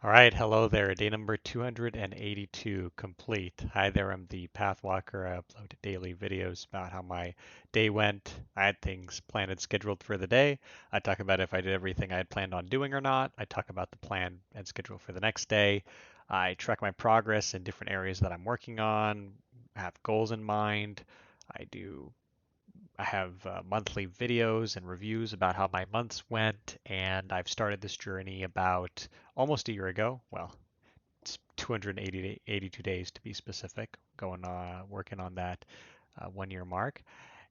All right, hello there. Day number 282 complete. Hi there, I'm the Pathwalker. I upload daily videos about how my day went. I had things planned and scheduled for the day. I talk about if I did everything I had planned on doing or not. I talk about the plan and schedule for the next day. I track my progress in different areas that I'm working on. I have goals in mind. I do I have monthly videos and reviews about how my months went, and I've started this journey about almost a year ago. Well, it's 282 days to be specific, going working on that 1 year mark.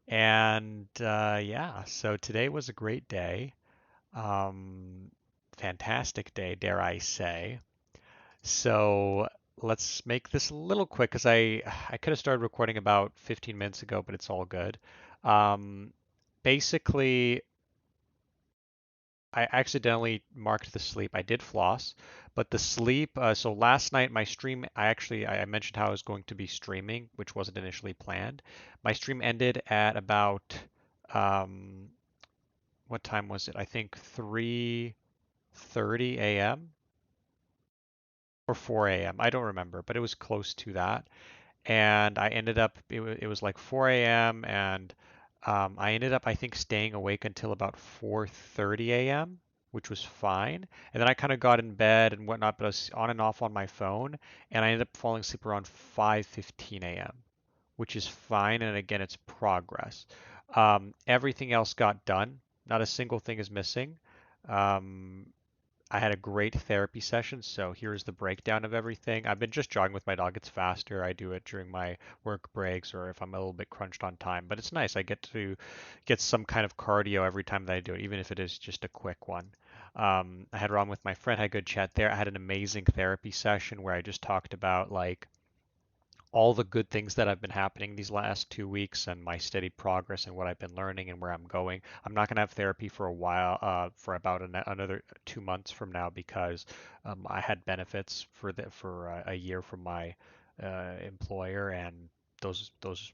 And yeah, so today was a great day. Um, Fantastic day, dare I say. So let's make this a little quick because I could have started recording about 15 minutes ago, but it's all good. Um, Basically, I accidentally marked the sleep. I did floss, but the sleep. So last night my stream, I mentioned how I was going to be streaming, which wasn't initially planned. My stream ended at about um, what time was it? I think 3:30 a.m. or 4 a.m. I don't remember, but it was close to that. And I ended up it was like 4 a.m. and I ended up I think staying awake until about 4:30 a.m., which was fine. And then I kind of got in bed and whatnot, but I was on and off on my phone, and I ended up falling asleep around 5:15 a.m., which is fine. And again, it's progress. Everything else got done. Not a single thing is missing. Um, I had a great therapy session, so here's the breakdown of everything. I've been just jogging with my dog. It's faster. I do it during my work breaks or if I'm a little bit crunched on time. But it's nice. I get to get some kind of cardio every time that I do it, even if it is just a quick one. I had Ron with my friend, had a good chat there. I had an amazing therapy session where I just talked about like all the good things that have been happening these last 2 weeks and my steady progress and what I've been learning and where I'm going. I'm not going to have therapy for a while, for about another 2 months from now because I had benefits for a year from my employer and those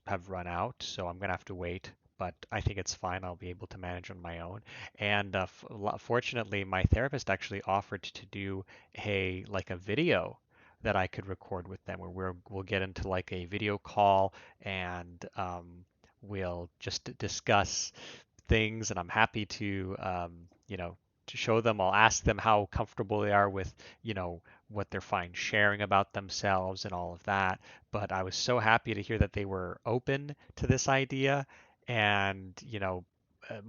have run out, so I'm going to have to wait. But I think it's fine. I'll be able to manage on my own. And fortunately, my therapist actually offered to do a video that I could record with them, where we'll get into like a video call and we'll just discuss things. And I'm happy to, to show them. I'll ask them how comfortable they are with, what they're fine sharing about themselves and all of that. But I was so happy to hear that they were open to this idea. And,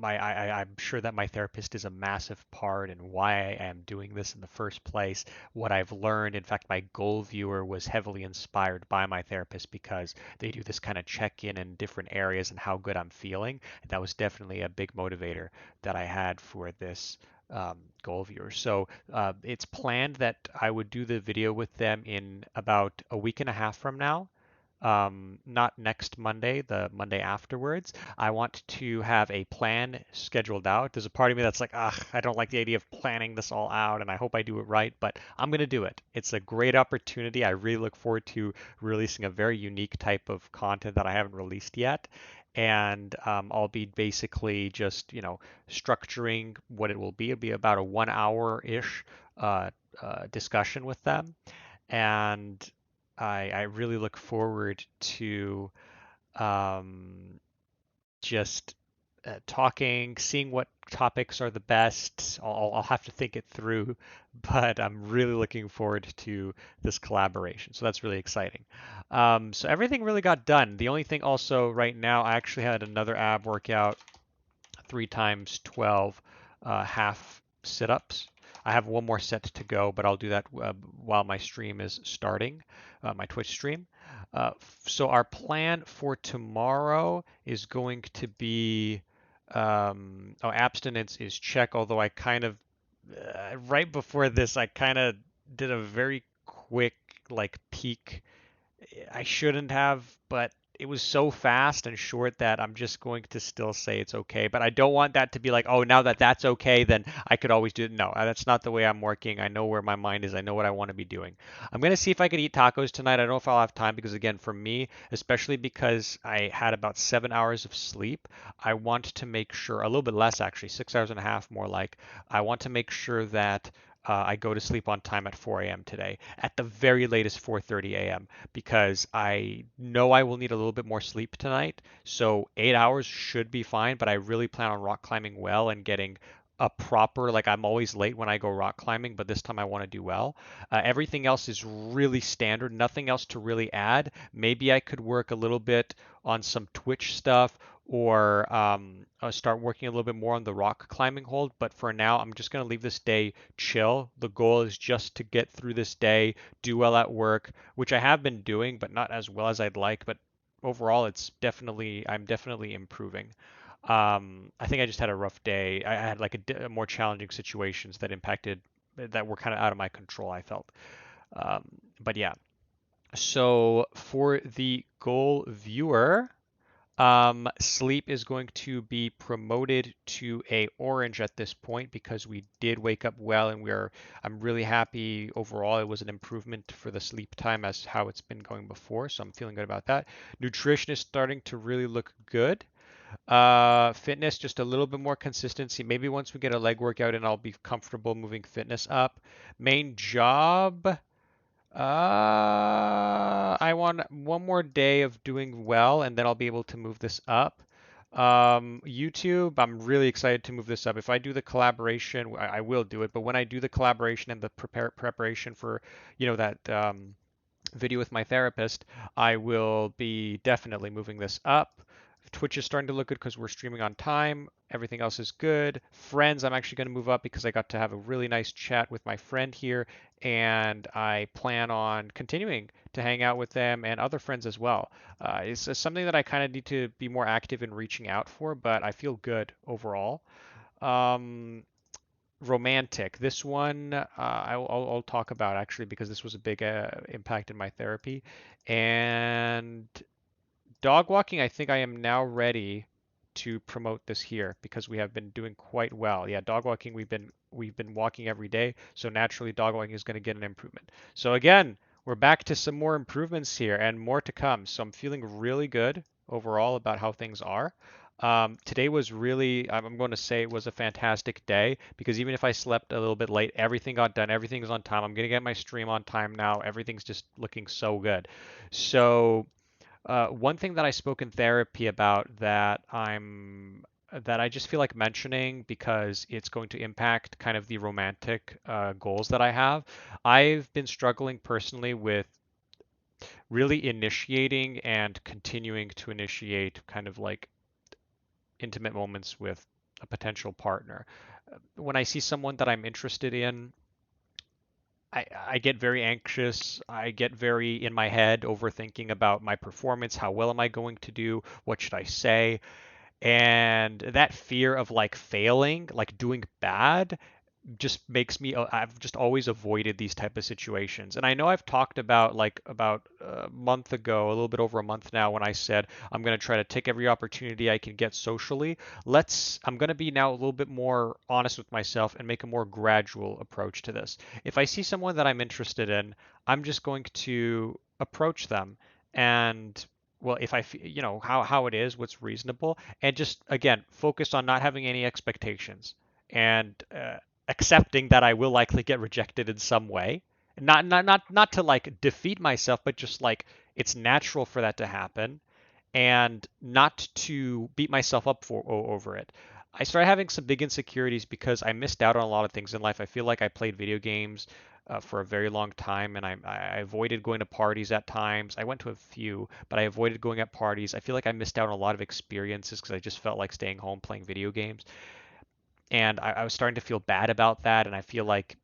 I'm sure that my therapist is a massive part in why I am doing this in the first place. What I've learned, in fact, my goal viewer was heavily inspired by my therapist because they do this kind of check-in in different areas and how good I'm feeling. And that was definitely a big motivator that I had for this goal viewer. So it's planned that I would do the video with them in about a week and a half from now. Not next Monday, the Monday afterwards. I want to have a plan scheduled out. There's a part of me that's like, ugh, I don't like the idea of planning this all out, and I hope I do it right, but I'm going to do it. It's a great opportunity. I really look forward to releasing a very unique type of content that I haven't released yet. And I'll be basically just, structuring what it will be. It'll be about a 1 hour-ish discussion with them. And I really look forward to um, just talking, seeing what topics are the best. I'll have to think it through, but I'm really looking forward to this collaboration. So that's really exciting. So everything really got done. The only thing also right now, I actually had another ab workout, 3 times 12 half sit-ups. I have one more set to go, but I'll do that while my stream is starting, my Twitch stream. So our plan for tomorrow is going to be, abstinence is check, although I kind of, right before this, I kind of did a very quick like peek. I shouldn't have, but it was so fast and short that I'm just going to still say it's okay. But I don't want that to be like, oh, now that that's okay, then I could always do it. No, that's not the way I'm working. I know where my mind is. I know what I want to be doing. I'm going to see if I can eat tacos tonight. I don't know if I'll have time because, again, for me, especially because I had about 7 hours of sleep, I want to make sure, a little bit less actually, 6 hours and a half more like, I want to make sure that I go to sleep on time at 4 a.m. today, at the very latest 4:30 a.m. because I know I will need a little bit more sleep tonight. So 8 hours should be fine, but I really plan on rock climbing well and getting a proper, like I'm always late when I go rock climbing, but this time I want to do well. Everything else is really standard, nothing else to really add. Maybe I could work a little bit on some Twitch stuff or start working a little bit more on the rock climbing hold. But for now, I'm just going to leave this day chill. The goal is just to get through this day, do well at work, which I have been doing, but not as well as I'd like. But overall, I'm definitely improving. I think I just had a rough day. I had like more challenging situations that were kind of out of my control, I felt. Um, but yeah, so for the goal viewer, sleep is going to be promoted to a orange at this point because we did wake up well and I'm really happy overall. It was an improvement for the sleep time as how it's been going before, so I'm feeling good about that. Nutrition is starting to really look good. Fitness, just a little bit more consistency. Maybe once we get a leg workout in, I'll be comfortable moving fitness up. Main job, I want one more day of doing well, and then I'll be able to move this up. YouTube, I'm really excited to move this up. If I do the collaboration, I will do it, but when I do the collaboration and the preparation for, that video with my therapist, I will be definitely moving this up. Twitch is starting to look good because we're streaming on time. Everything else is good. Friends, I'm actually going to move up because I got to have a really nice chat with my friend here, and I plan on continuing to hang out with them and other friends as well. It's something that I kind of need to be more active in reaching out for, but I feel good overall. Um, Romantic. This one I'll talk about actually because this was a big impact in my therapy. And dog walking, I think I am now ready to promote this here because we have been doing quite well. Yeah, dog walking we've been walking every day, so naturally dog walking is going to get an improvement. So again, we're back to some more improvements here and more to come. So I'm feeling really good overall about how things are. Today was really, I'm going to say it was a fantastic day because even if I slept a little bit late, everything got done, everything's on time. I'm going to get my stream on time now. Everything's just looking so good. So one thing that I spoke in therapy about that I just feel like mentioning because it's going to impact kind of the romantic goals that I have. I've been struggling personally with really initiating and continuing to initiate kind of like intimate moments with a potential partner. When I see someone that I'm interested in, I get very anxious. I get very in my head, overthinking about my performance. How well am I going to do? What should I say? And that fear of like failing, like doing bad, just makes me I've just always avoided these type of situations. And I know I've talked about like about a month ago, a little bit over a month now, when I said I'm going to try to take every opportunity I can get socially. I'm going to be now a little bit more honest with myself and make a more gradual approach to this. If I see someone that I'm interested in, I'm just going to approach them and well, if how it is, what's reasonable, and just again focus on not having any expectations and accepting that I will likely get rejected in some way. Not to like defeat myself, but just like it's natural for that to happen, and not to beat myself up over it. I started having some big insecurities because I missed out on a lot of things in life. I feel like I played video games for a very long time, and I avoided going to parties at times. I went to a few, but I avoided going at parties. I feel like I missed out on a lot of experiences because I just felt like staying home playing video games, and I was starting to feel bad about that, and I feel like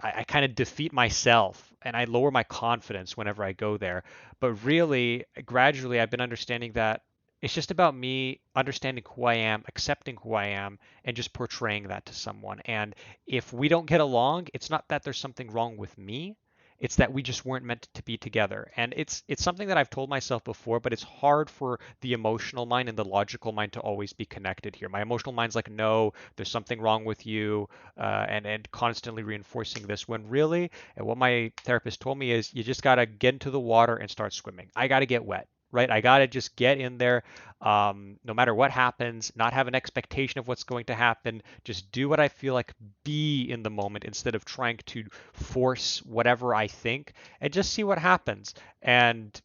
I kind of defeat myself and I lower my confidence whenever I go there. But really, gradually, I've been understanding that it's just about me understanding who I am, accepting who I am, and just portraying that to someone. And if we don't get along, it's not that there's something wrong with me. It's that we just weren't meant to be together. And it's something that I've told myself before, but it's hard for the emotional mind and the logical mind to always be connected here. My emotional mind's like, no, there's something wrong with you, and constantly reinforcing this when really, and what my therapist told me is, you just gotta get into the water and start swimming. I gotta get wet. right? I got to just get in there, no matter what happens, not have an expectation of what's going to happen, just do what I feel like, be in the moment instead of trying to force whatever I think, and just see what happens. And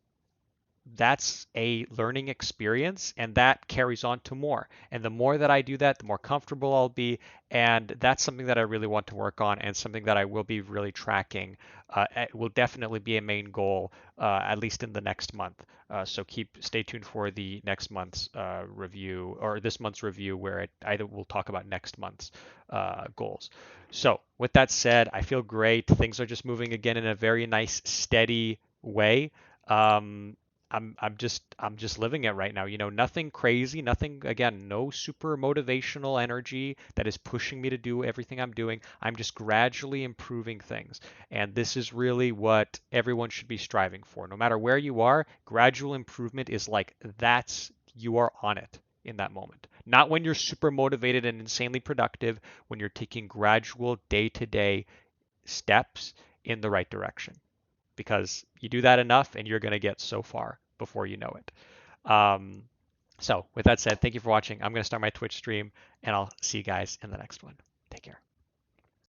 that's a learning experience, and that carries on to more. And the more that I do that, the more comfortable I'll be. And that's something that I really want to work on, and something that I will be really tracking. It will definitely be a main goal, at least in the next month. So stay tuned for the next month's review, or this month's review, where it either will talk about next month's goals. So with that said, I feel great. Things are just moving again in a very nice, steady way. Um, I'm just living it right now. Nothing crazy, nothing, again, no super motivational energy that is pushing me to do everything I'm doing. I'm just gradually improving things. And this is really what everyone should be striving for. No matter where you are, gradual improvement is like you are on it in that moment. Not when you're super motivated and insanely productive, when you're taking gradual day-to-day steps in the right direction, because you do that enough and you're going to get so far before you know it. So, with that said, thank you for watching. I'm going to start my Twitch stream, and I'll see you guys in the next one.